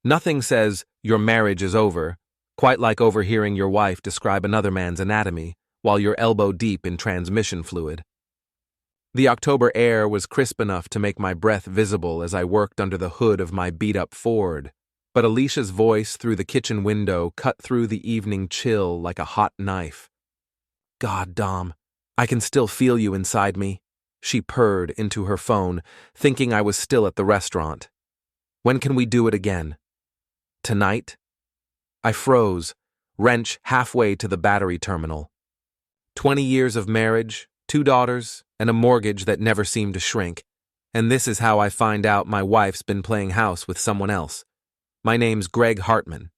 Nothing says your marriage is over, quite like overhearing your wife describe another man's anatomy while you're elbow deep in transmission fluid. The October air was crisp enough to make my breath visible as I worked under the hood of my beat-up Ford, but Alicia's voice through the kitchen window cut through the evening chill like a hot knife. "God, Dom, I can still feel you inside me," she purred into her phone, thinking I was still at the restaurant. "When can we do it again? Tonight?" I froze, wrench halfway to the battery terminal. 20 years of marriage, 2 daughters, and a mortgage that never seemed to shrink. And this is how I find out my wife's been playing house with someone else. My name's Greg Hartman.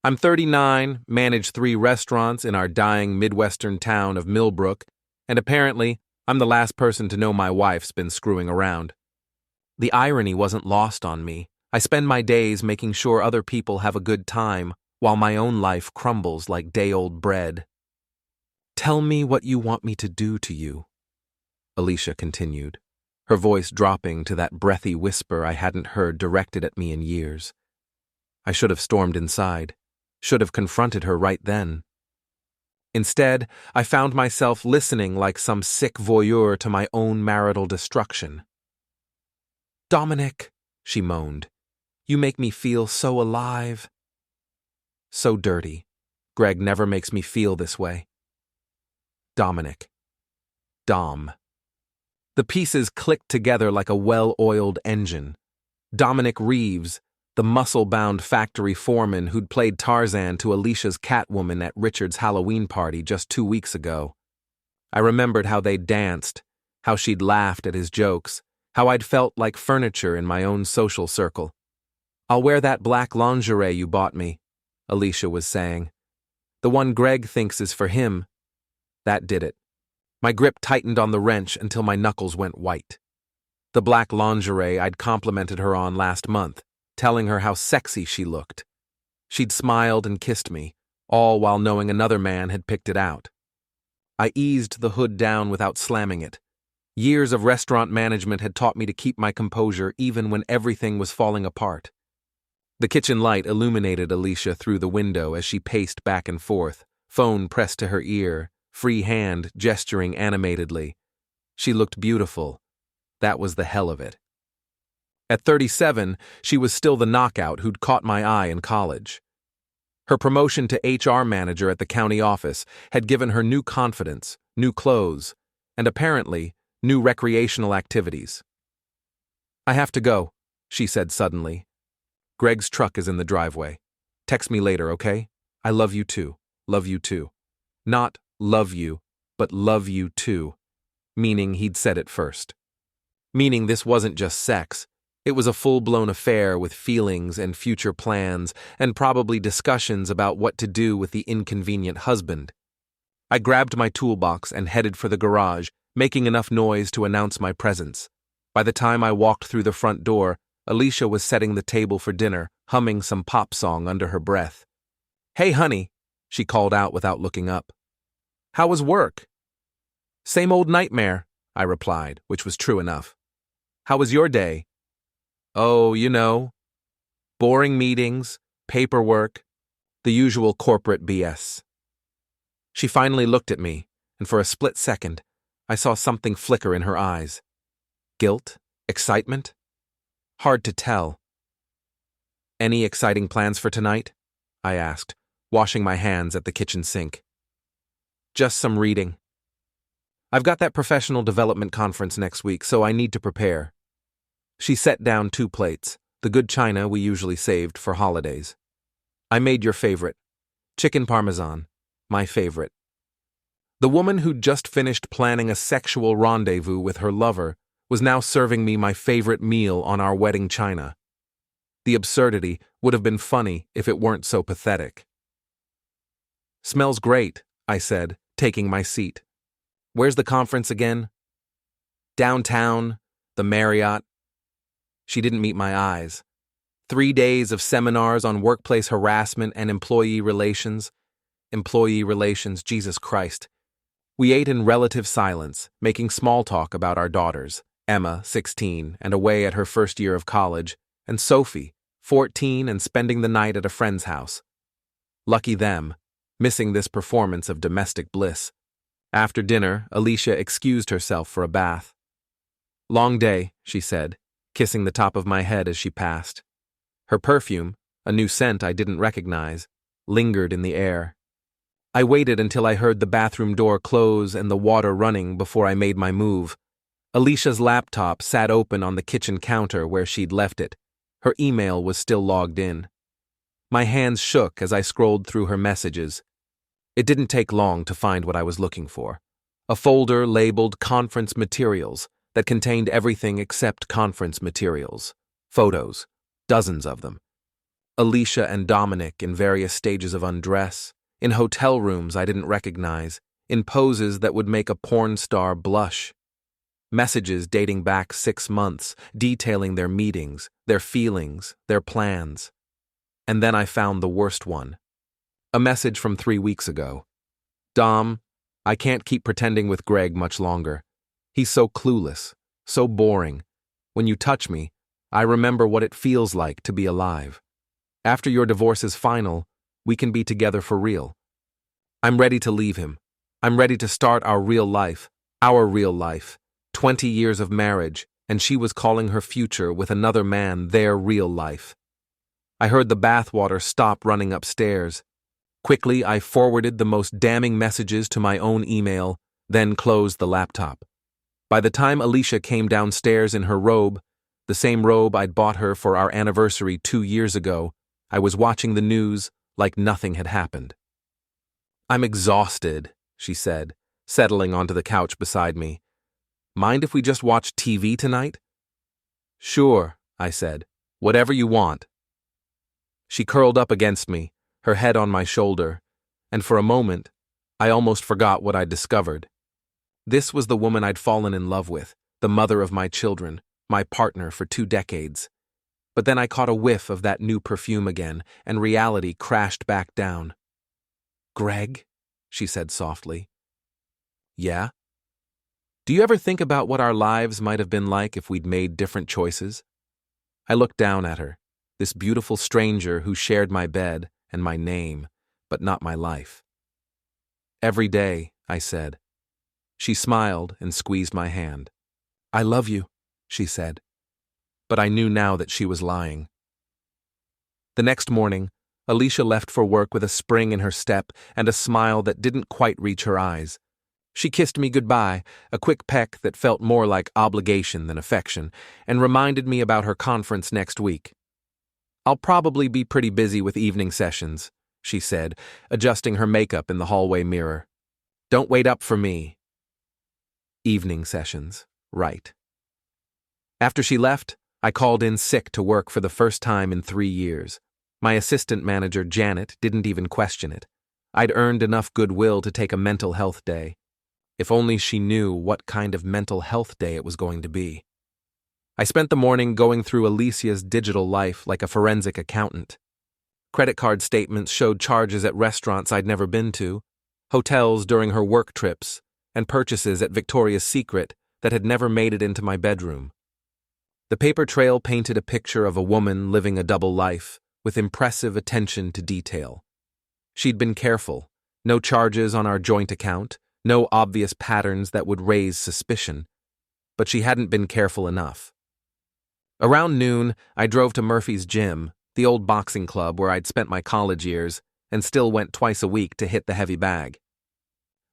I'm 39, manage 3 restaurants in our dying Midwestern town of Millbrook, and apparently I'm the last person to know my wife's been screwing around. The irony wasn't lost on me. I spend my days making sure other people have a good time while my own life crumbles like day-old bread. "Tell me what you want me to do to you," Alicia continued, her voice dropping to that breathy whisper I hadn't heard directed at me in years. I should have stormed inside, should have confronted her right then. Instead, I found myself listening like some sick voyeur to my own marital destruction. "Dominic," she moaned, "you make me feel so alive." So dirty. Greg never makes me feel this way. Dominic. Dom. The pieces clicked together like a well-oiled engine. Dominic Reeves, the muscle-bound factory foreman who'd played Tarzan to Alicia's Catwoman at Richard's Halloween party just 2 weeks ago. I remembered how they'd danced, how she'd laughed at his jokes, how I'd felt like furniture in my own social circle. "I'll wear that black lingerie you bought me," Alicia was saying. "The one Greg thinks is for him." That did it. My grip tightened on the wrench until my knuckles went white. The black lingerie I'd complimented her on last month, telling her how sexy she looked. She'd smiled and kissed me, all while knowing another man had picked it out. I eased the hood down without slamming it. Years of restaurant management had taught me to keep my composure even when everything was falling apart. The kitchen light illuminated Alicia through the window as she paced back and forth, phone pressed to her ear, free hand gesturing animatedly. She looked beautiful. That was the hell of it. At 37, she was still the knockout who'd caught my eye in college. Her promotion to HR manager at the county office had given her new confidence, new clothes, and apparently, new recreational activities. "I have to go," she said suddenly. "Greg's truck is in the driveway. Text me later, okay? I love you too. Love you too." Not love you, but love you too, meaning he'd said it first. Meaning this wasn't just sex. It was a full-blown affair with feelings and future plans and probably discussions about what to do with the inconvenient husband. I grabbed my toolbox and headed for the garage, making enough noise to announce my presence. By the time I walked through the front door, Alicia was setting the table for dinner, humming some pop song under her breath. "Hey, honey," she called out without looking up. "How was work?" "Same old nightmare," I replied, which was true enough. "How was your day?" "Oh, you know. Boring meetings, paperwork, the usual corporate BS." She finally looked at me, and for a split second, I saw something flicker in her eyes. Guilt? Excitement? Hard to tell. "Any exciting plans for tonight?" I asked, washing my hands at the kitchen sink. "Just some reading. I've got that professional development conference next week, so I need to prepare." She set down 2 plates, the good china we usually saved for holidays. "I made your favorite. Chicken parmesan. My favorite." The woman who'd just finished planning a sexual rendezvous with her lover was now serving me my favorite meal on our wedding china. The absurdity would have been funny if it weren't so pathetic. "Smells great," I said, taking my seat. "Where's the conference again?" "Downtown, the Marriott." She didn't meet my eyes. 3 days of seminars on workplace harassment and employee relations. Employee relations, Jesus Christ. We ate in relative silence, making small talk about our daughters, Emma, 16, and away at her first year of college, and Sophie, 14 and spending the night at a friend's house. Lucky them, missing this performance of domestic bliss. After dinner, Alicia excused herself for a bath. "Long day," she said, kissing the top of my head as she passed. Her perfume, a new scent I didn't recognize, lingered in the air. I waited until I heard the bathroom door close and the water running before I made my move. Alicia's laptop sat open on the kitchen counter where she'd left it. Her email was still logged in. My hands shook as I scrolled through her messages. It didn't take long to find what I was looking for. A folder labeled Conference Materials that contained everything except conference materials. Photos, dozens of them. Alicia and Dominic in various stages of undress, in hotel rooms I didn't recognize, in poses that would make a porn star blush. Messages dating back 6 months, detailing their meetings, their feelings, their plans. And then I found the worst one. A message from 3 weeks ago. "Dom, I can't keep pretending with Greg much longer. He's so clueless, so boring. When you touch me, I remember what it feels like to be alive. After your divorce is final, we can be together for real. I'm ready to leave him. I'm ready to start our real life. 20 years of marriage, and she was calling her future with another man their real life." I heard the bathwater stop running upstairs. Quickly, I forwarded the most damning messages to my own email, then closed the laptop. By the time Alicia came downstairs in her robe, the same robe I'd bought her for our anniversary 2 years ago, I was watching the news like nothing had happened. "I'm exhausted," she said, settling onto the couch beside me. "Mind if we just watch TV tonight?" "Sure," I said. "Whatever you want." She curled up against me, her head on my shoulder, and for a moment, I almost forgot what I'd discovered. This was the woman I'd fallen in love with, the mother of my children, my partner for 2 decades. But then I caught a whiff of that new perfume again, and reality crashed back down. "Greg?" she said softly. "Yeah?" "Do you ever think about what our lives might have been like if we'd made different choices?" I looked down at her, this beautiful stranger who shared my bed and my name, but not my life. "Every day," I said. She smiled and squeezed my hand. "I love you," she said. But I knew now that she was lying. The next morning, Alicia left for work with a spring in her step and a smile that didn't quite reach her eyes. She kissed me goodbye, a quick peck that felt more like obligation than affection, and reminded me about her conference next week. "I'll probably be pretty busy with evening sessions," she said, adjusting her makeup in the hallway mirror. "Don't wait up for me." Evening sessions, right. After she left, I called in sick to work for the first time in 3 years. My assistant manager, Janet, didn't even question it. I'd earned enough goodwill to take a mental health day. If only she knew what kind of mental health day it was going to be. I spent the morning going through Alicia's digital life like a forensic accountant. Credit card statements showed charges at restaurants I'd never been to, hotels during her work trips, and purchases at Victoria's Secret that had never made it into my bedroom. The paper trail painted a picture of a woman living a double life, with impressive attention to detail. She'd been careful, no charges on our joint account, no obvious patterns that would raise suspicion, but she hadn't been careful enough. Around noon, I drove to Murphy's Gym, the old boxing club where I'd spent my college years, and still went twice a week to hit the heavy bag.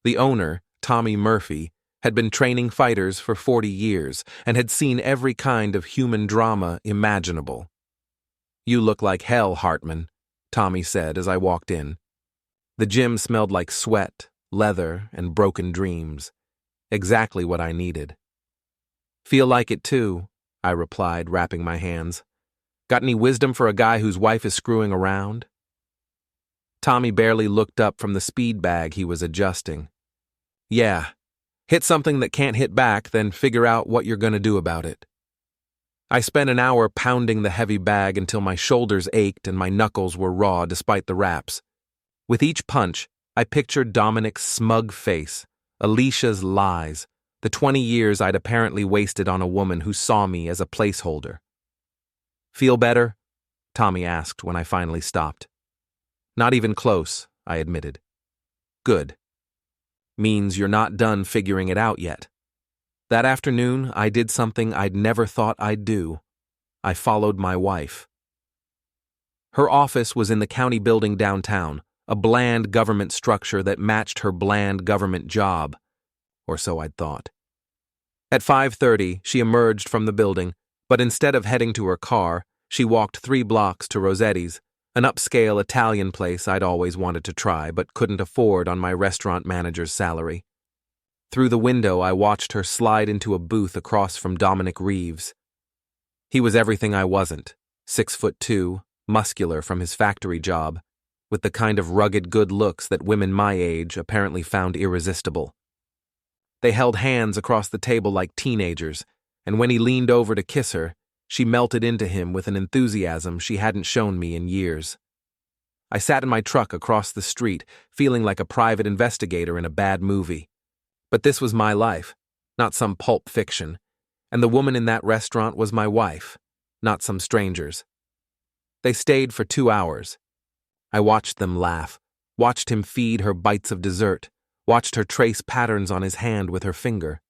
The owner, Tommy Murphy, had been training fighters for 40 years and had seen every kind of human drama imaginable. "You look like hell, Hartman," Tommy said as I walked in. The gym smelled like sweat, leather, and broken dreams. Exactly what I needed. "Feel like it too," I replied, wrapping my hands. "Got any wisdom for a guy whose wife is screwing around?" Tommy barely looked up from the speed bag he was adjusting. "Yeah. Hit something that can't hit back, then figure out what you're going to do about it." I spent an hour pounding the heavy bag until my shoulders ached and my knuckles were raw despite the wraps. With each punch, I pictured Dominic's smug face, Alicia's lies, the 20 years I'd apparently wasted on a woman who saw me as a placeholder. "Feel better?" Tommy asked when I finally stopped. Not even close, I admitted. Good. Means you're not done figuring it out yet. That afternoon, I did something I'd never thought I'd do. I followed my wife. Her office was in the county building downtown, a bland government structure that matched her bland government job, or so I'd thought. At 5:30, she emerged from the building, but instead of heading to her car, she walked 3 blocks to Rossetti's, an upscale Italian place I'd always wanted to try but couldn't afford on my restaurant manager's salary. Through the window, I watched her slide into a booth across from Dominic Reeves. He was everything I wasn't, 6'2", muscular from his factory job, with the kind of rugged good looks that women my age apparently found irresistible. They held hands across the table like teenagers, and when he leaned over to kiss her, she melted into him with an enthusiasm she hadn't shown me in years. I sat in my truck across the street, feeling like a private investigator in a bad movie. But this was my life, not some pulp fiction, and the woman in that restaurant was my wife, not some stranger's. They stayed for 2 hours. I watched them laugh, watched him feed her bites of dessert, watched her trace patterns on his hand with her finger.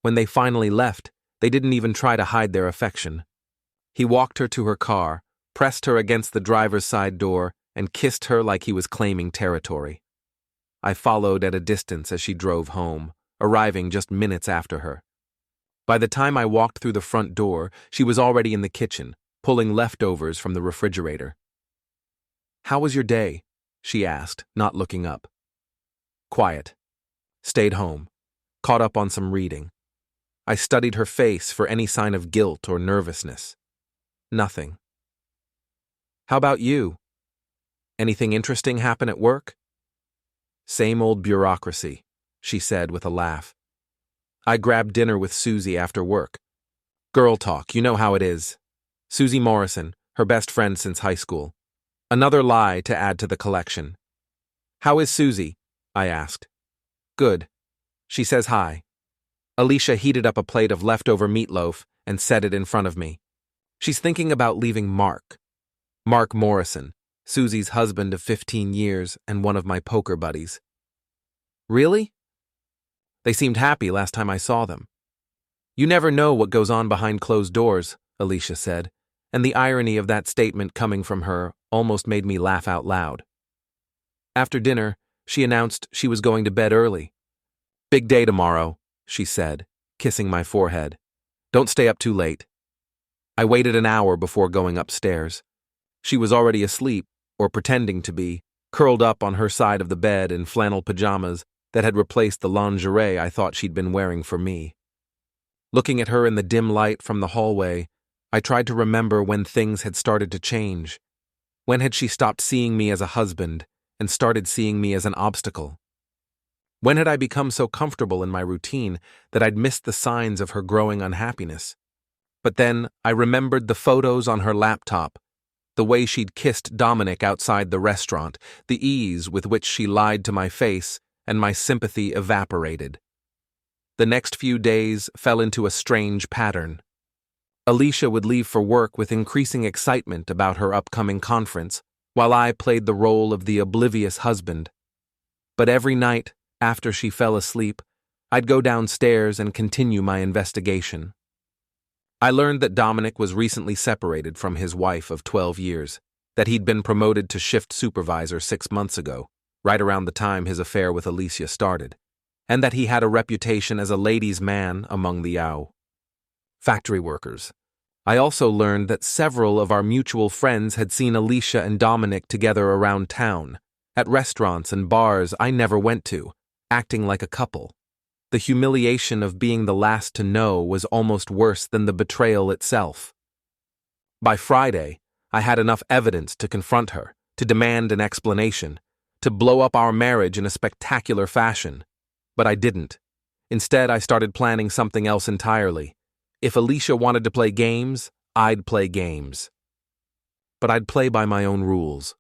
When they finally left, they didn't even try to hide their affection. He walked her to her car, pressed her against the driver's side door, and kissed her like he was claiming territory. I followed at a distance as she drove home, arriving just minutes after her. By the time I walked through the front door, she was already in the kitchen, pulling leftovers from the refrigerator. "How was your day?" she asked, not looking up. "Quiet. Stayed home. Caught up on some reading." I studied her face for any sign of guilt or nervousness. Nothing. "How about you? Anything interesting happen at work?" "Same old bureaucracy," she said with a laugh. "I grabbed dinner with Susie after work. Girl talk, you know how it is. Susie Morrison, her best friend since high school. Another lie to add to the collection." "How is Susie?" I asked. "Good. She says hi." Alicia heated up a plate of leftover meatloaf and set it in front of me. "She's thinking about leaving Mark. Mark Morrison, Susie's husband of 15 years and one of my poker buddies." "Really?" "They seemed happy last time I saw them." "You never know what goes on behind closed doors," Alicia said, and the irony of that statement coming from her almost made me laugh out loud. After dinner, she announced she was going to bed early. "Big day tomorrow," she said, kissing my forehead. "Don't stay up too late." I waited an hour before going upstairs. She was already asleep, or pretending to be, curled up on her side of the bed in flannel pajamas that had replaced the lingerie I thought she'd been wearing for me. Looking at her in the dim light from the hallway, I tried to remember when things had started to change. When had she stopped seeing me as a husband and started seeing me as an obstacle? When had I become so comfortable in my routine that I'd missed the signs of her growing unhappiness? But then I remembered the photos on her laptop, the way she'd kissed Dominic outside the restaurant, the ease with which she lied to my face, and my sympathy evaporated. The next few days fell into a strange pattern. Alicia would leave for work with increasing excitement about her upcoming conference, while I played the role of the oblivious husband. But every night, after she fell asleep, I'd go downstairs and continue my investigation. I learned that Dominic was recently separated from his wife of 12 years, that he'd been promoted to shift supervisor 6 months ago, right around the time his affair with Alicia started, and that he had a reputation as a ladies' man among the factory workers. I also learned that several of our mutual friends had seen Alicia and Dominic together around town, at restaurants and bars I never went to, acting like a couple. The humiliation of being the last to know was almost worse than the betrayal itself. By Friday, I had enough evidence to confront her, to demand an explanation, to blow up our marriage in a spectacular fashion. But I didn't. Instead, I started planning something else entirely. If Alicia wanted to play games, I'd play games. But I'd play by my own rules.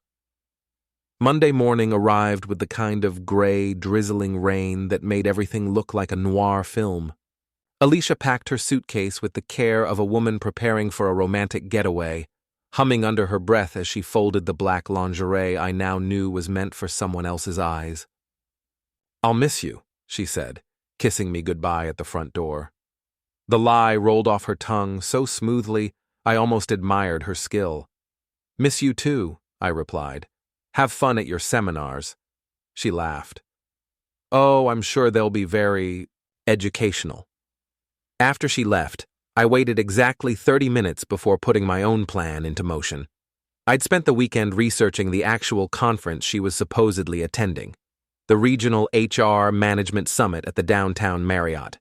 Monday morning arrived with the kind of gray, drizzling rain that made everything look like a noir film. Alicia packed her suitcase with the care of a woman preparing for a romantic getaway, humming under her breath as she folded the black lingerie I now knew was meant for someone else's eyes. "I'll miss you," she said, kissing me goodbye at the front door. The lie rolled off her tongue so smoothly I almost admired her skill. "Miss you too," I replied. "Have fun at your seminars." She laughed. "Oh, I'm sure they'll be very educational." After she left, I waited exactly 30 minutes before putting my own plan into motion. I'd spent the weekend researching the actual conference she was supposedly attending, the Regional HR Management Summit at the downtown Marriott.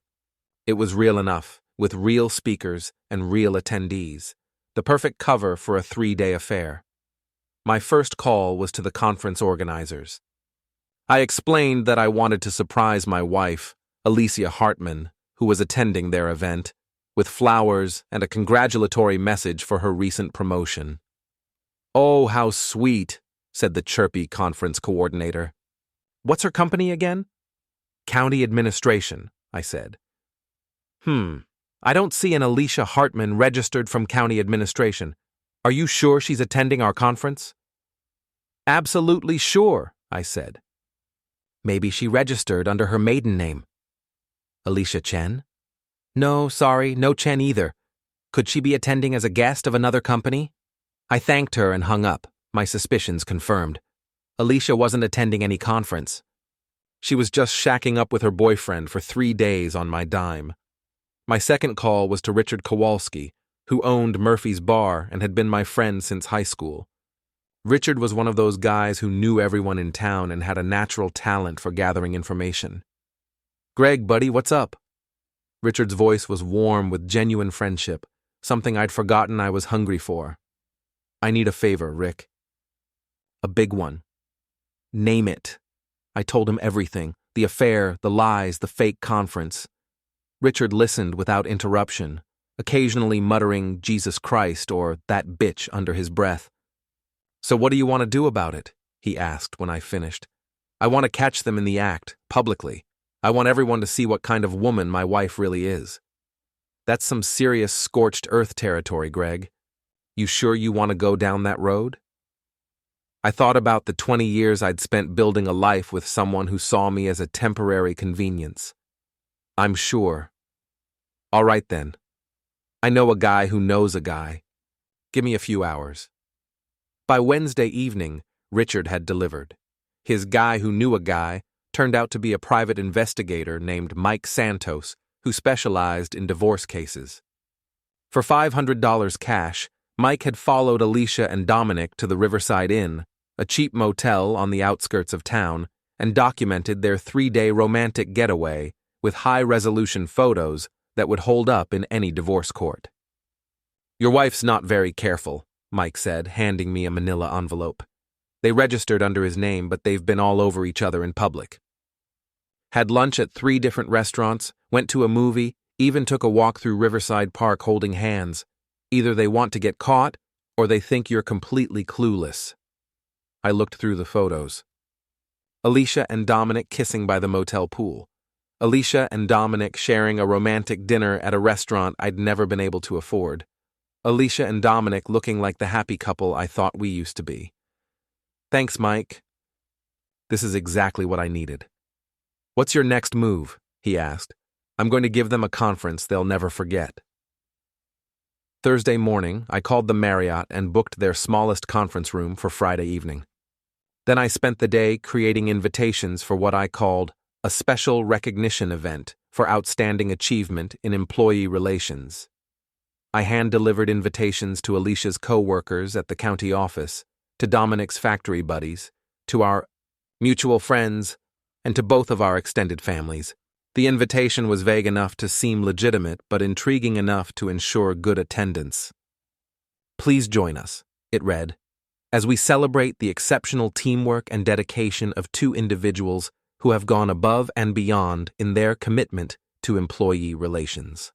It was real enough, with real speakers and real attendees, the perfect cover for a 3-day affair. My first call was to the conference organizers. I explained that I wanted to surprise my wife, Alicia Hartman, who was attending their event, with flowers and a congratulatory message for her recent promotion. "Oh, how sweet," said the chirpy conference coordinator. "What's her company again?" "County Administration," I said. I don't see an Alicia Hartman registered from County Administration. Are you sure she's attending our conference?" "Absolutely sure," I said. "Maybe she registered under her maiden name." "Alicia Chen?" "No, sorry, no Chen either. Could she be attending as a guest of another company?" I thanked her and hung up, my suspicions confirmed. Alicia wasn't attending any conference. She was just shacking up with her boyfriend for 3 days on my dime. My second call was to Richard Kowalski, who owned Murphy's Bar and had been my friend since high school. Richard was one of those guys who knew everyone in town and had a natural talent for gathering information. "Greg, buddy, what's up?" Richard's voice was warm with genuine friendship, something I'd forgotten I was hungry for. "I need a favor, Rick." "A big one." "Name it." I told him everything, the affair, the lies, the fake conference. Richard listened without interruption, occasionally muttering "Jesus Christ" or "that bitch" under his breath. "So what do you want to do about it?" he asked when I finished. "I want to catch them in the act, publicly. I want everyone to see what kind of woman my wife really is." "That's some serious scorched earth territory, Greg. You sure you want to go down that road?" I thought about the 20 years I'd spent building a life with someone who saw me as a temporary convenience. "I'm sure." "All right then. I know a guy who knows a guy. Give me a few hours." By Wednesday evening, Richard had delivered. His guy who knew a guy turned out to be a private investigator named Mike Santos, who specialized in divorce cases. For $500 cash, Mike had followed Alicia and Dominic to the Riverside Inn, a cheap motel on the outskirts of town, and documented their 3-day romantic getaway with high-resolution photos that would hold up in any divorce court. "Your wife's not very careful," Mike said, handing me a manila envelope. "They registered under his name, but they've been all over each other in public. Had lunch at 3 different restaurants, went to a movie, even took a walk through Riverside Park holding hands. Either they want to get caught, or they think you're completely clueless." I looked through the photos. Alicia and Dominic kissing by the motel pool. Alicia and Dominic sharing a romantic dinner at a restaurant I'd never been able to afford. Alicia and Dominic looking like the happy couple I thought we used to be. "Thanks, Mike." This is exactly what I needed. "What's your next move?" he asked. "I'm going to give them a conference they'll never forget." Thursday morning, I called the Marriott and booked their smallest conference room for Friday evening. Then I spent the day creating invitations for what I called a special recognition event for outstanding achievement in employee relations. I hand-delivered invitations to Alicia's co-workers at the county office, to Dominic's factory buddies, to our mutual friends, and to both of our extended families. The invitation was vague enough to seem legitimate, but intriguing enough to ensure good attendance. "Please join us," it read, "as we celebrate the exceptional teamwork and dedication of 2 individuals who have gone above and beyond in their commitment to employee relations.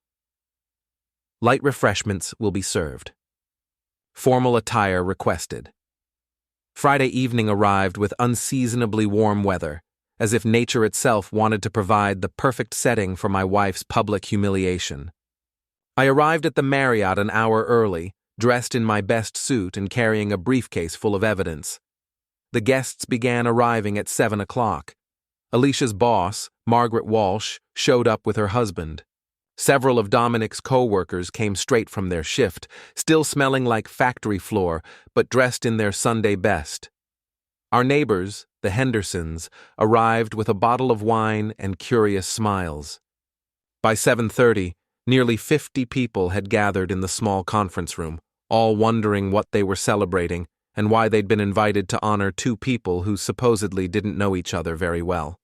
Light refreshments will be served. Formal attire requested." Friday evening arrived with unseasonably warm weather, as if nature itself wanted to provide the perfect setting for my wife's public humiliation. I arrived at the Marriott an hour early, dressed in my best suit and carrying a briefcase full of evidence. The guests began arriving at 7 o'clock. Alicia's boss, Margaret Walsh, showed up with her husband. Several of Dominic's co-workers came straight from their shift, still smelling like factory floor, but dressed in their Sunday best. Our neighbors, the Hendersons, arrived with a bottle of wine and curious smiles. By 7:30, nearly 50 people had gathered in the small conference room, all wondering what they were celebrating and why they'd been invited to honor two people who supposedly didn't know each other very well.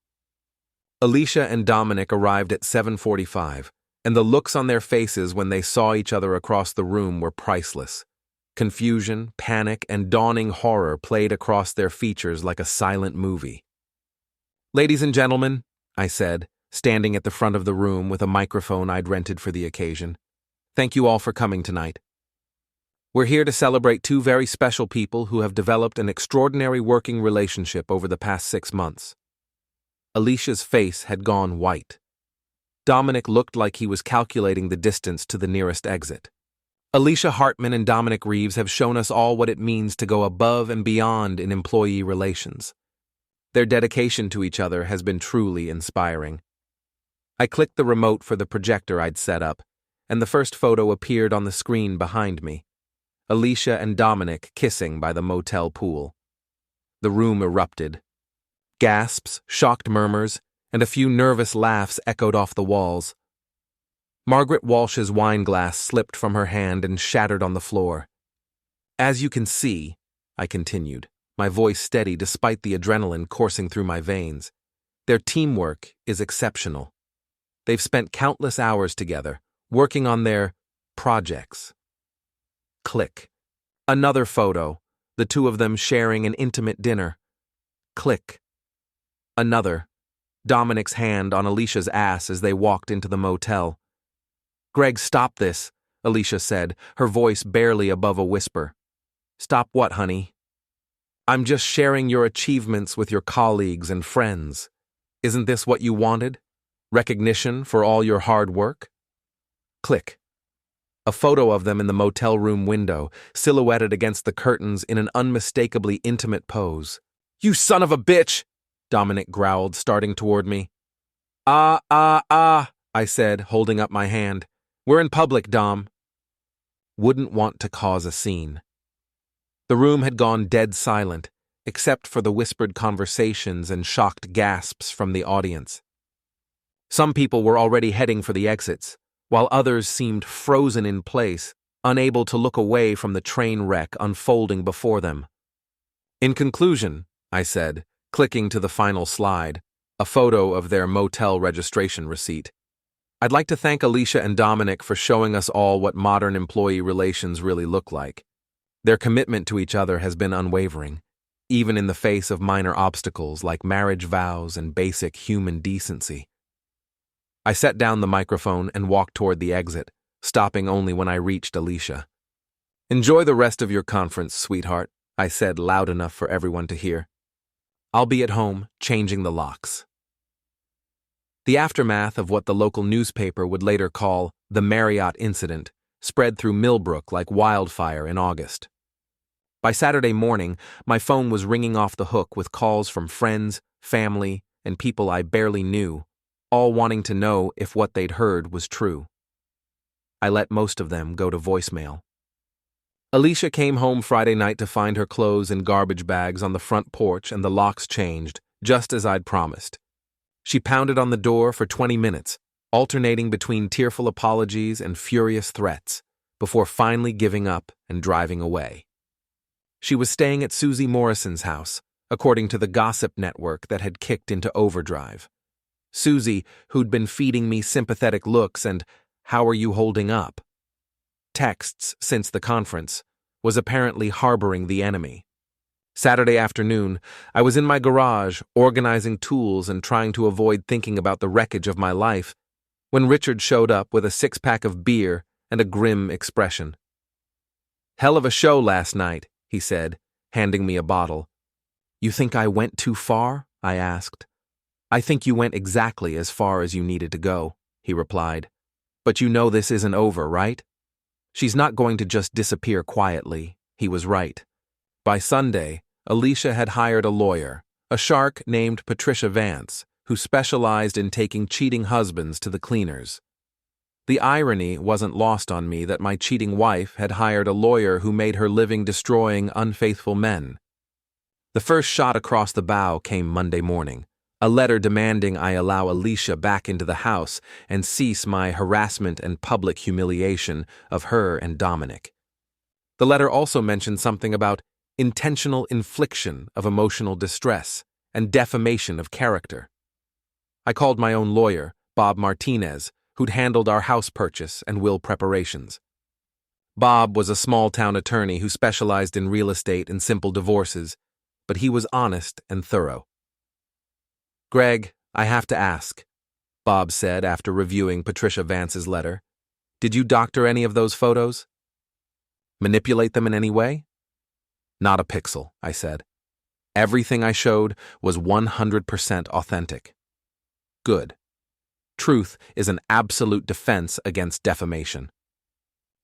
Alicia and Dominic arrived at 7:45, and the looks on their faces when they saw each other across the room were priceless. Confusion, panic, and dawning horror played across their features like a silent movie. "Ladies and gentlemen," I said, standing at the front of the room with a microphone I'd rented for the occasion, "thank you all for coming tonight. We're here to celebrate two very special people who have developed an extraordinary working relationship over the past 6 months." Alicia's face had gone white. Dominic looked like he was calculating the distance to the nearest exit. Alicia Hartman and Dominic Reeves have shown us all what it means to go above and beyond in employee relations. Their dedication to each other has been truly inspiring. I clicked the remote for the projector I'd set up, and the first photo appeared on the screen behind me. Alicia and Dominic kissing by the motel pool. The room erupted. Gasps, shocked murmurs, and a few nervous laughs echoed off the walls. Margaret Walsh's wine glass slipped from her hand and shattered on the floor. "As you can see," I continued, my voice steady despite the adrenaline coursing through my veins, "their teamwork is exceptional. They've spent countless hours together, working on their projects." Click. Another photo, the two of them sharing an intimate dinner. Click. Another, Dominic's hand on Alicia's ass as they walked into the motel. "Greg, stop this," Alicia said, her voice barely above a whisper. "Stop what, honey?" "I'm just sharing your achievements with your colleagues and friends. Isn't this what you wanted? Recognition for all your hard work?" Click. A photo of them in the motel room window, silhouetted against the curtains in an unmistakably intimate pose. "You son of a bitch!" Dominic growled, starting toward me. I said, holding up my hand. "We're in public, Dom." Wouldn't want to cause a scene. The room had gone dead silent, except for the whispered conversations and shocked gasps from the audience. Some people were already heading for the exits, while others seemed frozen in place, unable to look away from the train wreck unfolding before them. "In conclusion," I said, clicking to the final slide, a photo of their motel registration receipt, "I'd like to thank Alicia and Dominic for showing us all what modern employee relations really look like. Their commitment to each other has been unwavering, even in the face of minor obstacles like marriage vows and basic human decency." I set down the microphone and walked toward the exit, stopping only when I reached Alicia. "Enjoy the rest of your conference, sweetheart," I said loud enough for everyone to hear. "I'll be at home, changing the locks." The aftermath of what the local newspaper would later call the Marriott incident spread through Millbrook like wildfire in August. By Saturday morning, my phone was ringing off the hook with calls from friends, family, and people I barely knew, all wanting to know if what they'd heard was true. I let most of them go to voicemail. Alicia came home Friday night to find her clothes in garbage bags on the front porch and the locks changed, just as I'd promised. She pounded on the door for 20 minutes, alternating between tearful apologies and furious threats, before finally giving up and driving away. She was staying at Susie Morrison's house, according to the gossip network that had kicked into overdrive. Susie, who'd been feeding me sympathetic looks and "How are you holding up?" texts since the conference, was apparently harboring the enemy. Saturday afternoon, I was in my garage, organizing tools and trying to avoid thinking about the wreckage of my life, when Richard showed up with a 6-pack of beer and a grim expression. "Hell of a show last night," he said, handing me a bottle. "You think I went too far?" I asked. "I think you went exactly as far as you needed to go," he replied. "But you know this isn't over, right?" She's not going to just disappear quietly. He was right. By Sunday, Alicia had hired a lawyer, a shark named Patricia Vance, who specialized in taking cheating husbands to the cleaners. The irony wasn't lost on me that my cheating wife had hired a lawyer who made her living destroying unfaithful men. The first shot across the bow came Monday morning, a letter demanding I allow Alicia back into the house and cease my harassment and public humiliation of her and Dominic. The letter also mentioned something about intentional infliction of emotional distress and defamation of character. I called my own lawyer, Bob Martinez, who'd handled our house purchase and will preparations. Bob was a small-town attorney who specialized in real estate and simple divorces, but he was honest and thorough. "Greg, I have to ask," Bob said after reviewing Patricia Vance's letter. "Did you doctor any of those photos? Manipulate them in any way?" "Not a pixel," I said. "Everything I showed was 100% authentic." "Good. Truth is an absolute defense against defamation.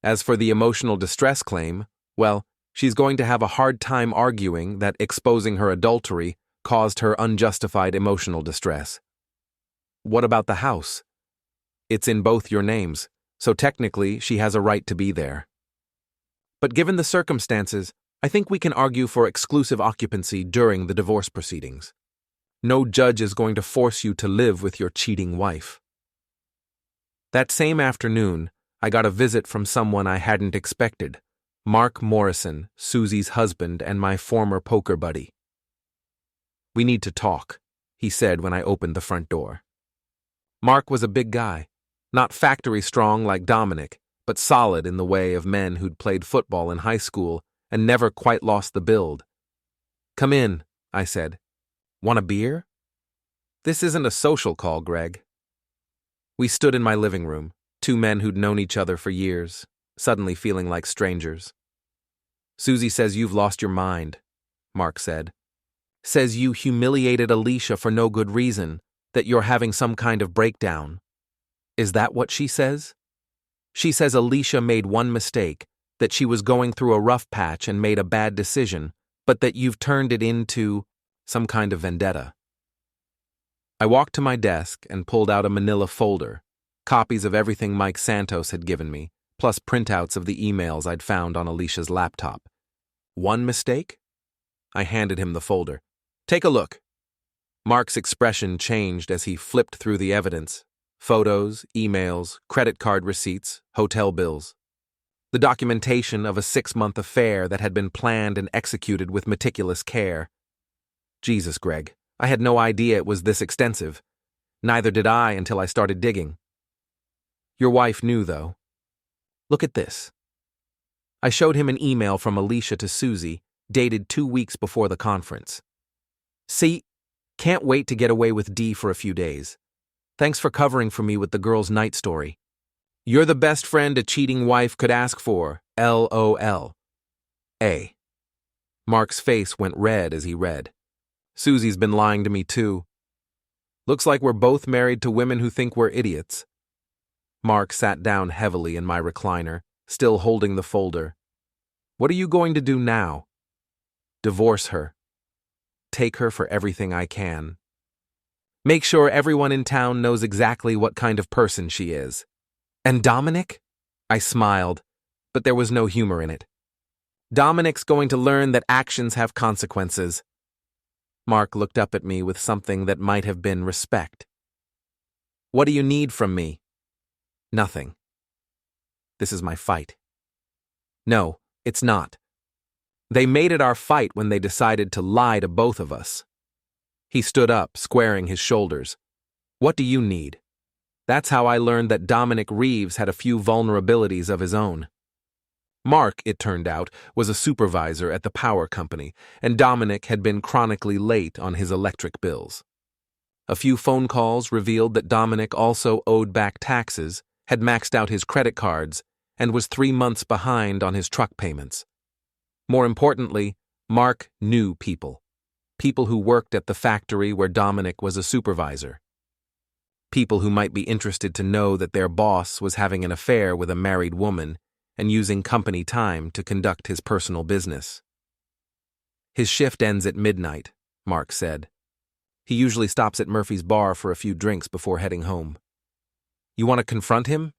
As for the emotional distress claim, well, she's going to have a hard time arguing that exposing her adultery caused her unjustified emotional distress." "What about the house?" "It's in both your names, so technically she has a right to be there." "But given the circumstances, I think we can argue for exclusive occupancy during the divorce proceedings. No judge is going to force you to live with your cheating wife." That same afternoon, I got a visit from someone I hadn't expected, Mark Morrison, Susie's husband and my former poker buddy. "We need to talk," he said when I opened the front door. Mark was a big guy, not factory strong like Dominic, but solid in the way of men who'd played football in high school and never quite lost the build. "Come in," I said. "Want a beer?" "This isn't a social call, Greg." We stood in my living room, two men who'd known each other for years, suddenly feeling like strangers. "Susie says you've lost your mind," Mark said. "Says you humiliated Alicia for no good reason, that you're having some kind of breakdown." "Is that what she says?" "She says Alicia made one mistake, that she was going through a rough patch and made a bad decision, but that you've turned it into some kind of vendetta." I walked to my desk and pulled out a manila folder, copies of everything Mike Santos had given me, plus printouts of the emails I'd found on Alicia's laptop. "One mistake?" I handed him the folder. "Take a look." Mark's expression changed as he flipped through the evidence: photos, emails, credit card receipts, hotel bills. The documentation of a 6-month affair that had been planned and executed with meticulous care. Jesus, Greg, I had no idea it was this extensive. Neither did I until I started digging. Your wife knew, though. Look at this. I showed him an email from Alicia to Susie, dated 2 weeks before the conference. "See, can't wait to get away with D for a few days. Thanks for covering for me with the girl's night story. You're the best friend a cheating wife could ask for, LOL. A." Mark's face went red as he read. "Susie's been lying to me too. Looks like we're both married to women who think we're idiots." Mark sat down heavily in my recliner, still holding the folder. "What are you going to do now?" "Divorce her. Take her for everything I can. Make sure everyone in town knows exactly what kind of person she is." "And Dominic?" I smiled, but there was no humor in it. "Dominic's going to learn that actions have consequences." Mark looked up at me with something that might have been respect. "What do you need from me?" "Nothing. This is my fight." "No, it's not. They made it our fight when they decided to lie to both of us." He stood up, squaring his shoulders. "What do you need?" That's how I learned that Dominic Reeves had a few vulnerabilities of his own. Mark, it turned out, was a supervisor at the power company, and Dominic had been chronically late on his electric bills. A few phone calls revealed that Dominic also owed back taxes, had maxed out his credit cards, and was 3 months behind on his truck payments. More importantly, Mark knew people. People who worked at the factory where Dominic was a supervisor. People who might be interested to know that their boss was having an affair with a married woman, and using company time to conduct his personal business. His shift ends at midnight, Mark said. He usually stops at Murphy's bar for a few drinks before heading home. You want to confront him?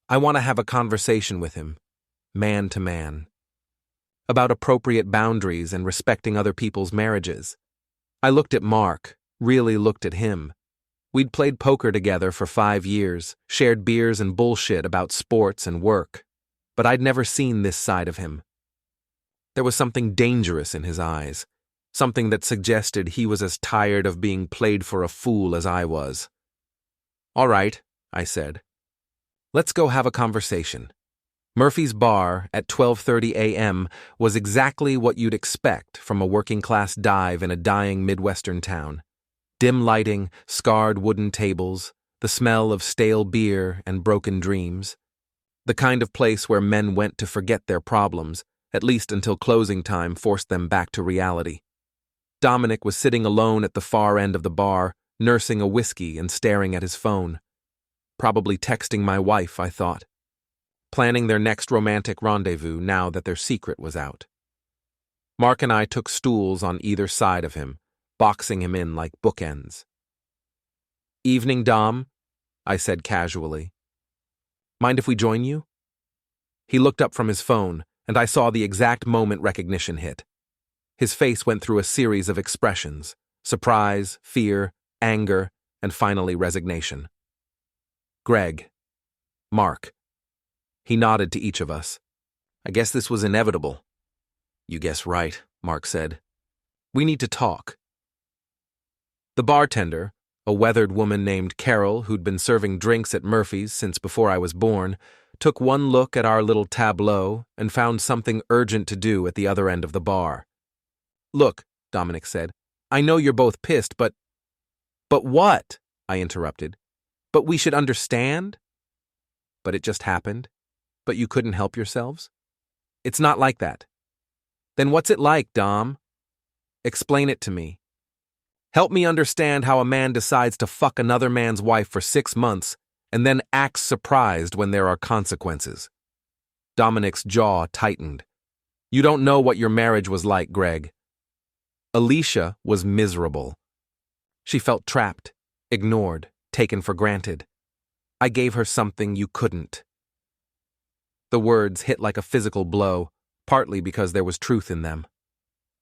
I want to have a conversation with him, man to man, about appropriate boundaries and respecting other people's marriages. I looked at Mark, really looked at him. We'd played poker together for 5 years, shared beers and bullshit about sports and work, but I'd never seen this side of him. There was something dangerous in his eyes, something that suggested he was as tired of being played for a fool as I was. All right, I said. Let's go have a conversation. Murphy's bar at 12:30 a.m. was exactly what you'd expect from a working-class dive in a dying Midwestern town. Dim lighting, scarred wooden tables, the smell of stale beer and broken dreams. The kind of place where men went to forget their problems, at least until closing time forced them back to reality. Dominic was sitting alone at the far end of the bar, nursing a whiskey and staring at his phone. Probably texting my wife, I thought. Planning their next romantic rendezvous now that their secret was out. Mark and I took stools on either side of him, boxing him in like bookends. Evening, Dom, I said casually. Mind if we join you? He looked up from his phone, and I saw the exact moment recognition hit. His face went through a series of expressions: surprise, fear, anger, and finally resignation. Greg. Mark. He nodded to each of us. I guess this was inevitable. You guess right, Mark said. We need to talk. The bartender, a weathered woman named Carol who'd been serving drinks at Murphy's since before I was born, took one look at our little tableau and found something urgent to do at the other end of the bar. Look, Dominic said, I know you're both pissed, but... But what? I interrupted. But we should understand? But it just happened? But you couldn't help yourselves? It's not like that. Then what's it like, Dom? Explain it to me. Help me understand how a man decides to fuck another man's wife for 6 months and then acts surprised when there are consequences. Dominic's jaw tightened. You don't know what your marriage was like, Greg. Alicia was miserable. She felt trapped, ignored, taken for granted. I gave her something you couldn't. The words hit like a physical blow, partly because there was truth in them.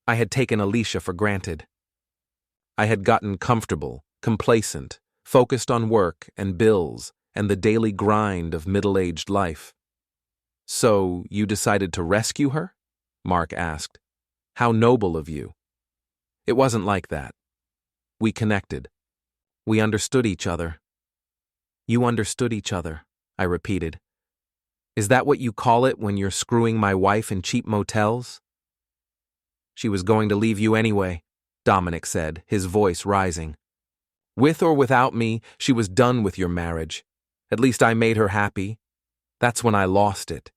I had taken Alicia for granted. I had gotten comfortable, complacent, focused on work and bills and the daily grind of middle-aged life. So you decided to rescue her? Mark asked. How noble of you. It wasn't like that. We connected. We understood each other. You understood each other, I repeated. Is that what you call it when you're screwing my wife in cheap motels? She was going to leave you anyway, Dominic said, his voice rising. With or without me, she was done with your marriage. At least I made her happy. That's when I lost it.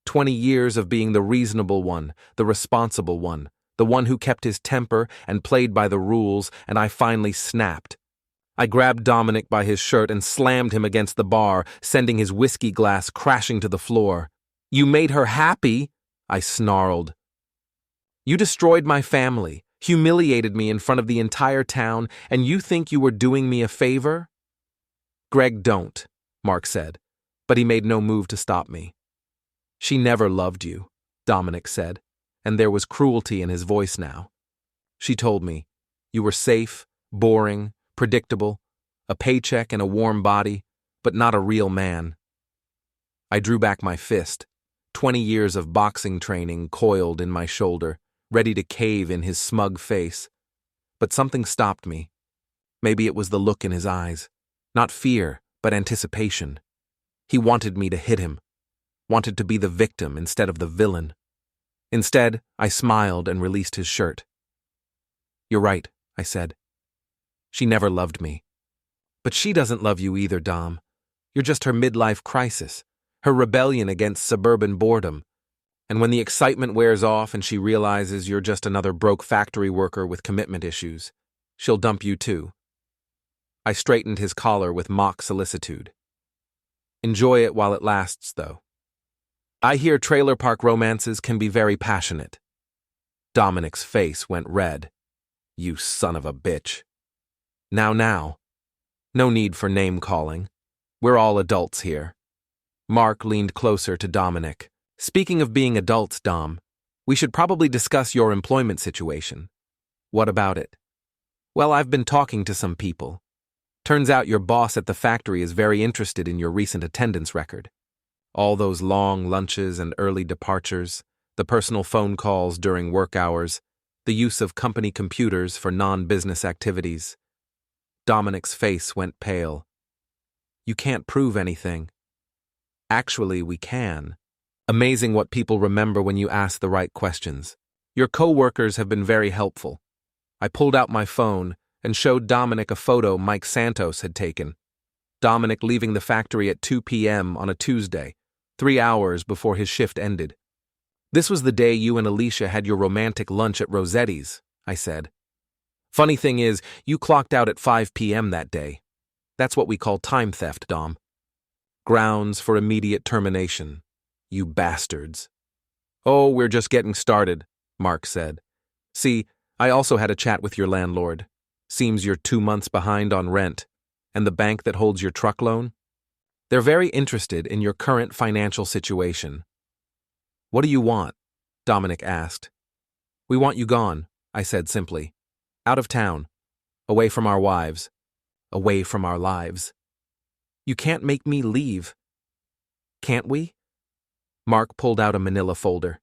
20 years of being the reasonable one, the responsible one, the one who kept his temper and played by the rules, and I finally snapped. I grabbed Dominic by his shirt and slammed him against the bar, sending his whiskey glass crashing to the floor. You made her happy, I snarled. You destroyed my family, humiliated me in front of the entire town, and you think you were doing me a favor? Greg, don't, Mark said, but he made no move to stop me. She never loved you, Dominic said, and there was cruelty in his voice now. She told me, you were safe, boring, predictable, a paycheck and a warm body, but not a real man. I drew back my fist, 20 years of boxing training coiled in my shoulder, ready to cave in his smug face. But something stopped me. Maybe it was the look in his eyes. Not fear, but anticipation. He wanted me to hit him, wanted to be the victim instead of the villain. Instead, I smiled and released his shirt. You're right, I said. She never loved me. But she doesn't love you either, Dom. You're just her midlife crisis, her rebellion against suburban boredom. And when the excitement wears off and she realizes you're just another broke factory worker with commitment issues, she'll dump you too. I straightened his collar with mock solicitude. Enjoy it while it lasts, though. I hear trailer park romances can be very passionate. Dominic's face went red. You son of a bitch. Now. No need for name-calling. We're all adults here. Mark leaned closer to Dominic. Speaking of being adults, Dom, we should probably discuss your employment situation. What about it? Well, I've been talking to some people. Turns out your boss at the factory is very interested in your recent attendance record. All those long lunches and early departures, the personal phone calls during work hours, the use of company computers for non-business activities. Dominic's face went pale. You can't prove anything. Actually, we can. Amazing what people remember when you ask the right questions. Your co-workers have been very helpful. I pulled out my phone and showed Dominic a photo Mike Santos had taken. Dominic leaving the factory at 2 p.m. on a Tuesday, 3 hours before his shift ended. This was the day you and Alicia had your romantic lunch at Rossetti's, I said. Funny thing is, you clocked out at 5 p.m. that day. That's what we call time theft, Dom. Grounds for immediate termination. You bastards. Oh, we're just getting started, Mark said. See, I also had a chat with your landlord. Seems you're 2 months behind on rent. And the bank that holds your truck loan? They're very interested in your current financial situation. What do you want? Dominic asked. We want you gone, I said simply. Out of town. Away from our wives. Away from our lives. You can't make me leave. Can't we? Mark pulled out a manila folder.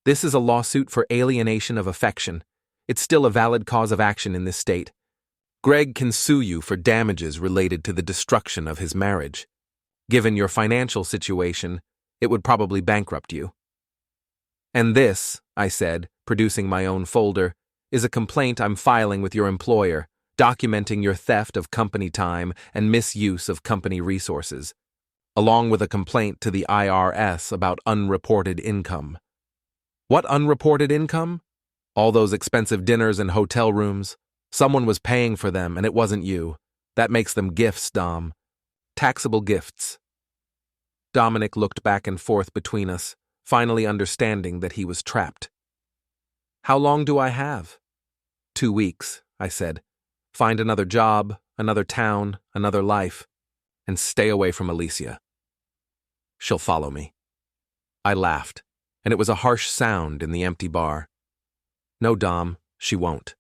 This is a lawsuit for alienation of affection. It's still a valid cause of action in this state. Greg can sue you for damages related to the destruction of his marriage. Given your financial situation, it would probably bankrupt you. And this, I said, producing my own folder, is a complaint I'm filing with your employer, documenting your theft of company time and misuse of company resources, along with a complaint to the IRS about unreported income. What unreported income? All those expensive dinners and hotel rooms. Someone was paying for them, and it wasn't you. That makes them gifts, Dom. Taxable gifts. Dominic looked back and forth between us, finally understanding that he was trapped. How long do I have? 2 weeks, I said. Find another job, another town, another life, and stay away from Alicia. She'll follow me. I laughed, and it was a harsh sound in the empty bar. No, Dom, she won't.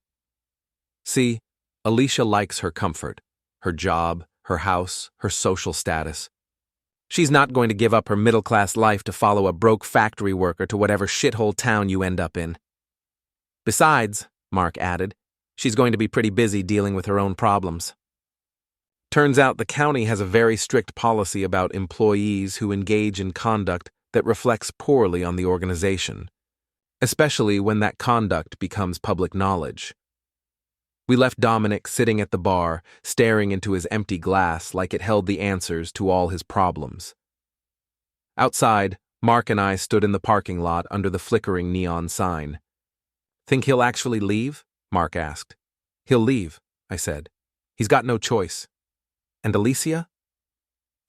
See, Alicia likes her comfort, her job, her house, her social status. She's not going to give up her middle-class life to follow a broke factory worker to whatever shithole town you end up in. Besides, Mark added, she's going to be pretty busy dealing with her own problems. Turns out the county has a very strict policy about employees who engage in conduct that reflects poorly on the organization, especially when that conduct becomes public knowledge. We left Dominic sitting at the bar, staring into his empty glass like it held the answers to all his problems. Outside, Mark and I stood in the parking lot under the flickering neon sign. Think he'll actually leave? Mark asked. He'll leave, I said. He's got no choice. And Alicia?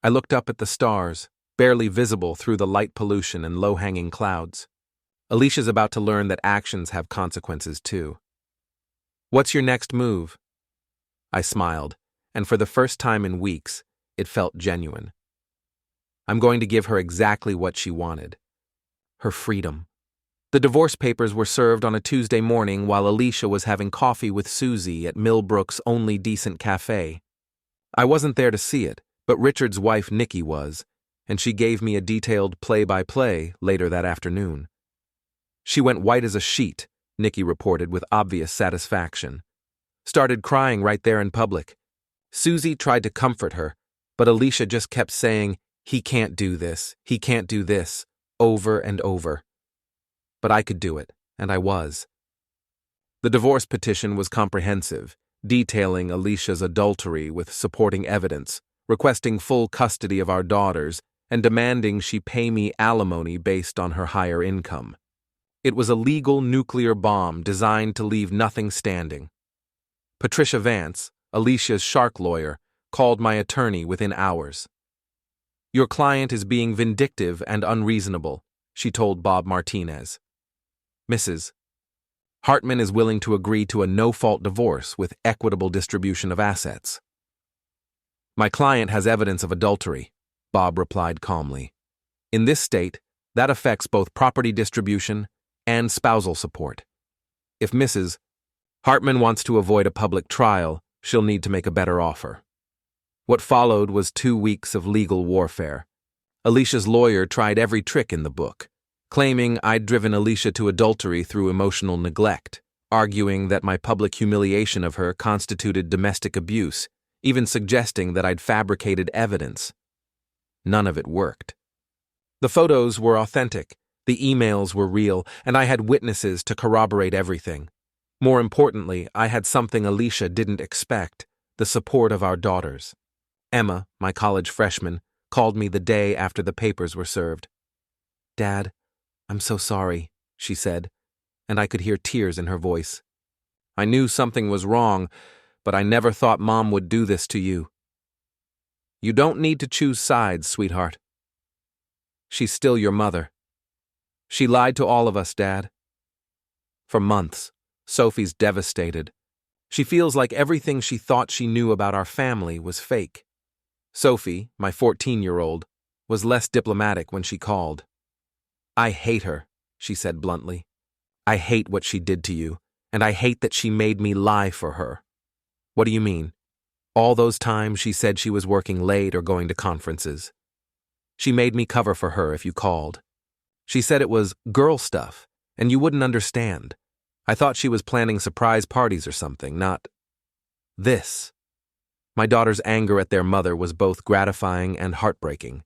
I looked up at the stars, barely visible through the light pollution and low-hanging clouds. Alicia's about to learn that actions have consequences too. What's your next move? I smiled, and for the first time in weeks, it felt genuine. I'm going to give her exactly what she wanted. Her freedom. The divorce papers were served on a Tuesday morning while Alicia was having coffee with Susie at Millbrook's only decent cafe. I wasn't there to see it, but Richard's wife Nikki was, and she gave me a detailed play-by-play later that afternoon. She went white as a sheet, Nikki reported with obvious satisfaction. Started crying right there in public. Susie tried to comfort her, but Alicia just kept saying, he can't do this, over and over. But I could do it, and I was. The divorce petition was comprehensive, detailing Alicia's adultery with supporting evidence, requesting full custody of our daughters, and demanding she pay me alimony based on her higher income. It was a legal nuclear bomb designed to leave nothing standing. Patricia Vance, Alicia's shark lawyer, called my attorney within hours. Your client is being vindictive and unreasonable, she told Bob Martinez. Mrs. Hartman is willing to agree to a no-fault divorce with equitable distribution of assets. My client has evidence of adultery, Bob replied calmly. In this state, that affects both property distribution and spousal support. If Mrs. Hartman wants to avoid a public trial, she'll need to make a better offer. What followed was 2 weeks of legal warfare. Alicia's lawyer tried every trick in the book, claiming I'd driven Alicia to adultery through emotional neglect, arguing that my public humiliation of her constituted domestic abuse, even suggesting that I'd fabricated evidence. None of it worked. The photos were authentic, the emails were real, and I had witnesses to corroborate everything. More importantly, I had something Alicia didn't expect: the support of our daughters. Emma, my college freshman, called me the day after the papers were served. "Dad, I'm so sorry," she said, and I could hear tears in her voice. I knew something was wrong, but I never thought Mom would do this to you. You don't need to choose sides, sweetheart. She's still your mother. She lied to all of us, Dad. For months, Sophie's devastated. She feels like everything she thought she knew about our family was fake. Sophie, my 14-year-old, was less diplomatic when she called. "I hate her," she said bluntly. "I hate what she did to you, and I hate that she made me lie for her." "What do you mean?" "All those times she said she was working late or going to conferences. She made me cover for her if you called. She said it was girl stuff, and you wouldn't understand. I thought she was planning surprise parties or something, not this." My daughter's anger at their mother was both gratifying and heartbreaking.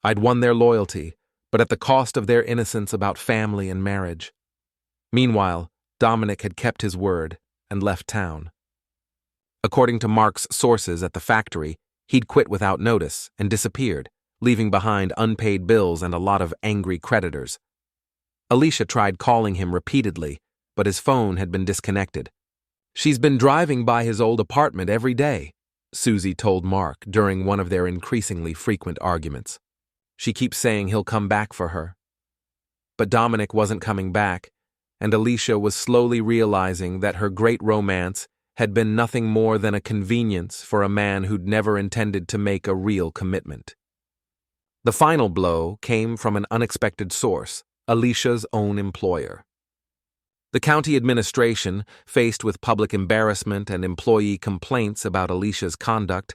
I'd won their loyalty, but at the cost of their innocence about family and marriage. Meanwhile, Dominic had kept his word and left town. According to Mark's sources at the factory, he'd quit without notice and disappeared, leaving behind unpaid bills and a lot of angry creditors. Alicia tried calling him repeatedly, but his phone had been disconnected. "She's been driving by his old apartment every day," Susie told Mark during one of their increasingly frequent arguments. "She keeps saying he'll come back for her." But Dominic wasn't coming back, and Alicia was slowly realizing that her great romance had been nothing more than a convenience for a man who'd never intended to make a real commitment. The final blow came from an unexpected source: Alicia's own employer. The county administration, faced with public embarrassment and employee complaints about Alicia's conduct,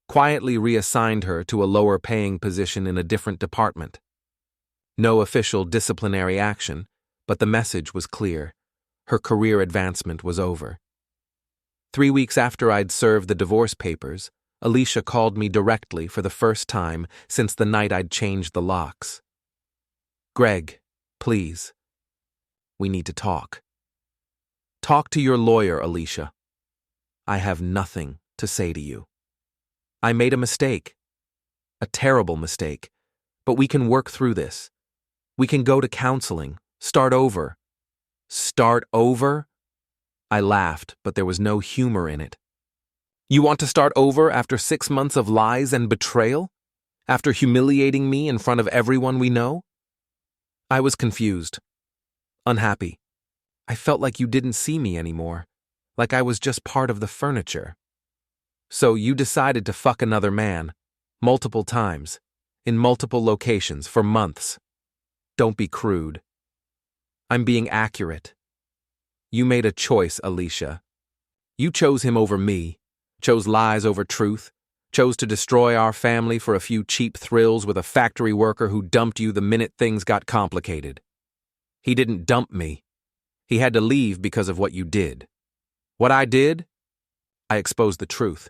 quietly reassigned her to a lower-paying position in a different department. No official disciplinary action, but the message was clear: her career advancement was over. 3 weeks after I'd served the divorce papers, Alicia called me directly for the first time since the night I'd changed the locks. "Greg, please. We need to talk." "Talk to your lawyer, Alicia. I have nothing to say to you. I made a mistake. A terrible mistake. But we can work through this. We can go to counseling. Start over." "Start over?" I laughed, but there was no humor in it. "You want to start over after 6 months of lies and betrayal? After humiliating me in front of everyone we know?" I was confused. Unhappy. I felt like you didn't see me anymore, like I was just part of the furniture. "So you decided to fuck another man, multiple times, in multiple locations, for months. Don't be crude. I'm being accurate. You made a choice, Alicia. You chose him over me, chose lies over truth, chose to destroy our family for a few cheap thrills with a factory worker who dumped you the minute things got complicated. He didn't dump me. He had to leave because of what you did. What I did? I exposed the truth.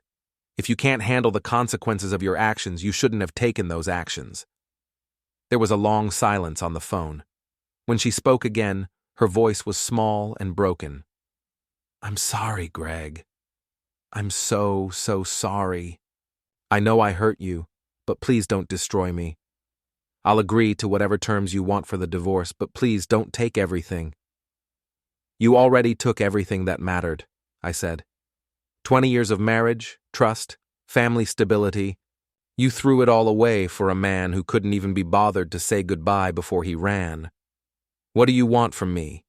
If you can't handle the consequences of your actions, you shouldn't have taken those actions." There was a long silence on the phone. When she spoke again, her voice was small and broken. "I'm sorry, Greg. I'm so sorry. I know I hurt you, but please don't destroy me. I'll agree to whatever terms you want for the divorce, but please don't take everything." "You already took everything that mattered," I said. 20 years of marriage, trust, family stability. You threw it all away for a man who couldn't even be bothered to say goodbye before he ran. What do you want from me?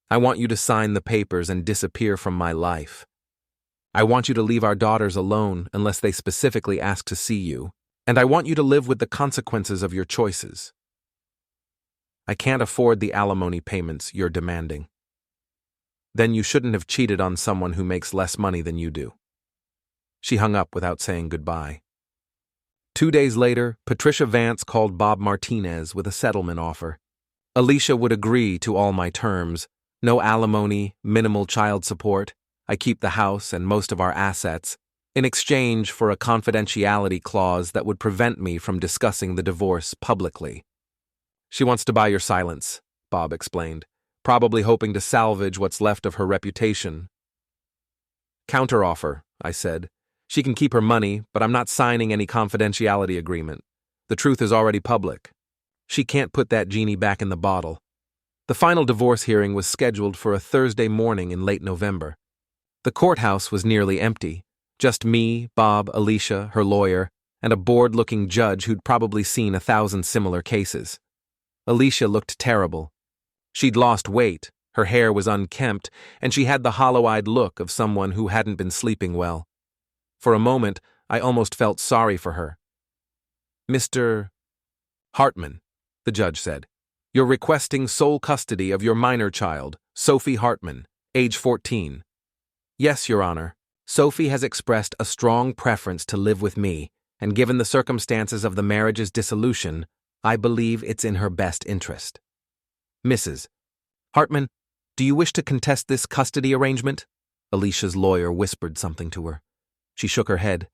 I want you to sign the papers and disappear from my life. I want you to leave our daughters alone unless they specifically ask to see you, and I want you to live with the consequences of your choices. I can't afford the alimony payments you're demanding. Then you shouldn't have cheated on someone who makes less money than you do. She hung up without saying goodbye. 2 days later, Patricia Vance called Bob Martinez with a settlement offer. Alicia would agree to all my terms: no alimony, minimal child support, I keep the house and most of our assets, in exchange for a confidentiality clause that would prevent me from discussing the divorce publicly. She wants to buy your silence, Bob explained, probably hoping to salvage what's left of her reputation. Counteroffer, I said. She can keep her money, but I'm not signing any confidentiality agreement. The truth is already public. She can't put that genie back in the bottle. The final divorce hearing was scheduled for a Thursday morning in late November. The courthouse was nearly empty. Just me, Bob, Alicia, her lawyer, and a bored-looking judge who'd probably seen 1,000 similar cases. Alicia looked terrible. She'd lost weight, her hair was unkempt, and she had the hollow-eyed look of someone who hadn't been sleeping well. For a moment, I almost felt sorry for her. Mr. Hartman, the judge said, you're requesting sole custody of your minor child, Sophie Hartman, age 14. Yes, Your Honor. Sophie has expressed a strong preference to live with me, and given the circumstances of the marriage's dissolution, I believe it's in her best interest. Mrs. Hartman, do you wish to contest this custody arrangement? Alicia's lawyer whispered something to her. She shook her head.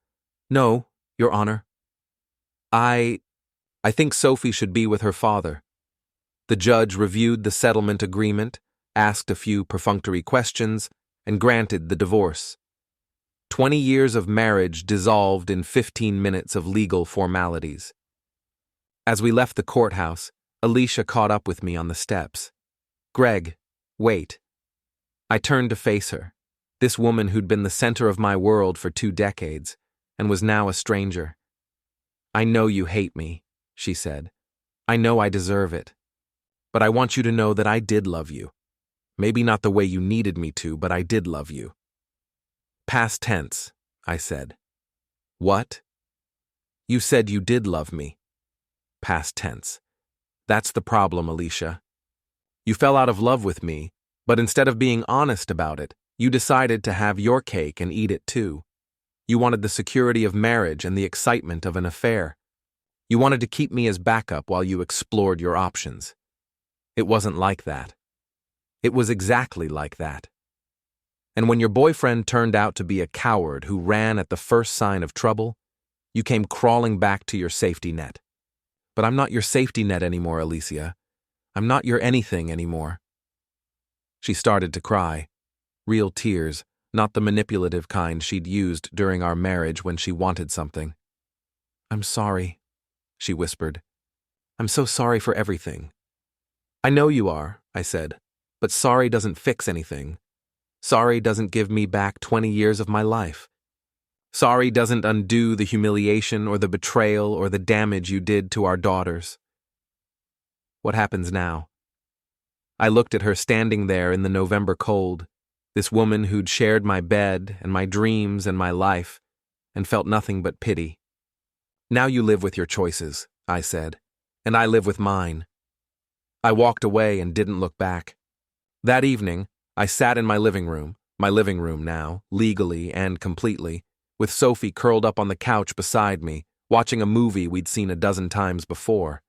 No, Your Honor. I think Sophie should be with her father. The judge reviewed the settlement agreement, asked a few perfunctory questions, and granted the divorce. 20 years of marriage dissolved in 15 minutes of legal formalities. As we left the courthouse, Alicia caught up with me on the steps. Greg, wait. I turned to face her, this woman who'd been the center of my world for 2 decades, and was now a stranger. I know you hate me, she said. I know I deserve it. But I want you to know that I did love you. Maybe not the way you needed me to, but I did love you. Past tense, I said. What? You said you did love me. Past tense. That's the problem, Alicia. You fell out of love with me, but instead of being honest about it, you decided to have your cake and eat it too. You wanted the security of marriage and the excitement of an affair. You wanted to keep me as backup while you explored your options. It wasn't like that. It was exactly like that. And when your boyfriend turned out to be a coward who ran at the first sign of trouble, you came crawling back to your safety net. But I'm not your safety net anymore, Alicia. I'm not your anything anymore. She started to cry. Real tears, not the manipulative kind she'd used during our marriage when she wanted something. I'm sorry, she whispered. I'm so sorry for everything. I know you are, I said, but sorry doesn't fix anything. Sorry doesn't give me back 20 years of my life. Sorry doesn't undo the humiliation or the betrayal or the damage you did to our daughters. What happens now? I looked at her standing there in the November cold, this woman who'd shared my bed and my dreams and my life, and felt nothing but pity. Now you live with your choices, I said, and I live with mine. I walked away and didn't look back. That evening, I sat in my living room now, legally and completely, with Sophie curled up on the couch beside me, watching a movie we'd seen a dozen times before.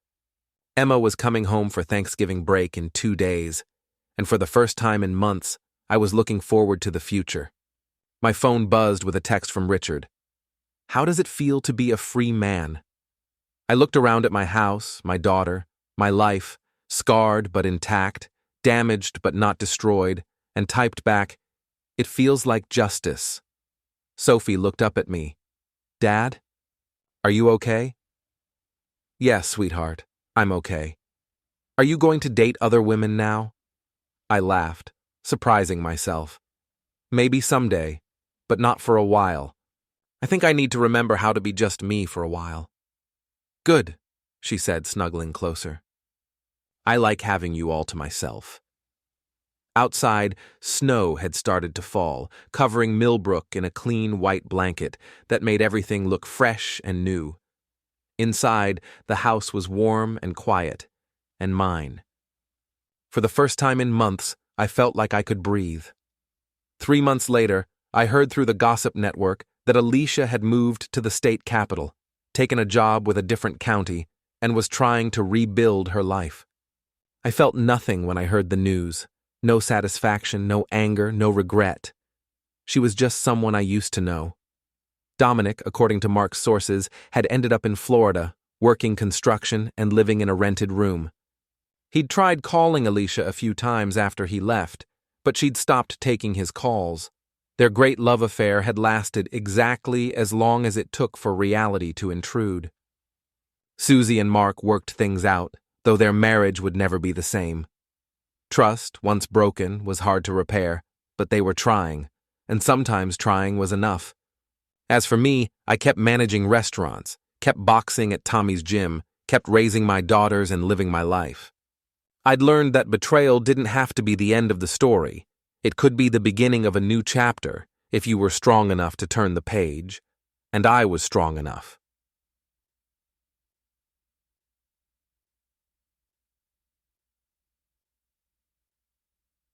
Emma was coming home for Thanksgiving break in 2 days, and for the first time in months, I was looking forward to the future. My phone buzzed with a text from Richard. How does it feel to be a free man? I looked around at my house, my daughter, my life, scarred but intact, damaged but not destroyed, and typed back, "It feels like justice." Sophie looked up at me. "Dad? Are you okay?" "Yes, sweetheart, I'm okay." "Are you going to date other women now?" I laughed, surprising myself. "Maybe someday, but not for a while." I think I need to remember how to be just me for a while. Good, she said, snuggling closer. I like having you all to myself. Outside, snow had started to fall, covering Millbrook in a clean white blanket that made everything look fresh and new. Inside, the house was warm and quiet, and mine. For the first time in months, I felt like I could breathe. 3 months later, I heard through the gossip network that Alicia had moved to the state capital, taken a job with a different county, and was trying to rebuild her life. I felt nothing when I heard the news. No satisfaction, no anger, no regret. She was just someone I used to know. Dominic, according to Mark's sources, had ended up in Florida, working construction and living in a rented room. He'd tried calling Alicia a few times after he left, but she'd stopped taking his calls. Their great love affair had lasted exactly as long as it took for reality to intrude. Susie and Mark worked things out, though their marriage would never be the same. Trust, once broken, was hard to repair, but they were trying, and sometimes trying was enough. As for me, I kept managing restaurants, kept boxing at Tommy's gym, kept raising my daughters and living my life. I'd learned that betrayal didn't have to be the end of the story. It could be the beginning of a new chapter, if you were strong enough to turn the page, and I was strong enough.